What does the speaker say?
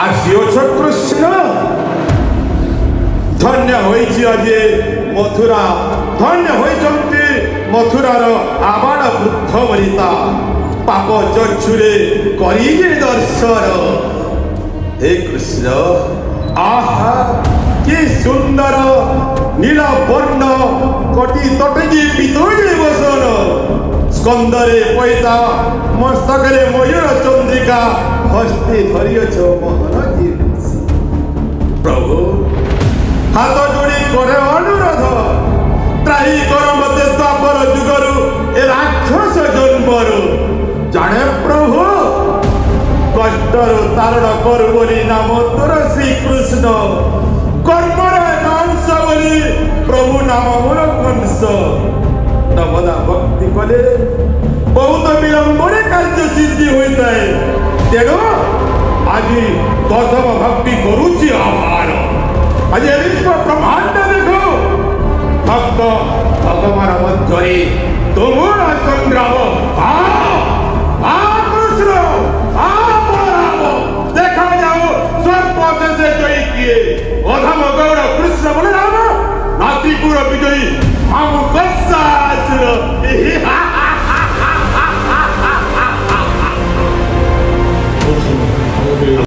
ଆସିଅଛ କୃଷ୍ଣ ଧନ୍ୟ ହୋଇଛି ଆଜି ମଥୁରା ଧନ୍ୟ ହୋଇଛନ୍ତି ମଥୁରାର ଆବାଳ ବୃଦ୍ଧ ବନିତା ପାପ ଚକ୍ଷୁରେ କରିବେ ଦର୍ଶନ हे कृष्ण आहा कि सुंदर नीला वर्ण कटी तटकी पितोजे बसन स्कंदरे पैता मस्तकरे मयूर चंद्रिका हस्ते धरियछ महाराजी प्रभु हाथ जोड़ी करे अनुरोध त्राही कर मते द्वापर जुगरु ए राक्षस जन्मरु जाने प्रभु कष्टर तारण कर बोली नाम तोर श्री कृष्ण कर्मर नांश बोली प्रभु नाम मोर कंस नवदा भक्ति कले बहुत विलंबरे कार्य सिद्धि होता है तेणु आज दशम भक्ति करुची आभार आज विश्व ब्रह्मा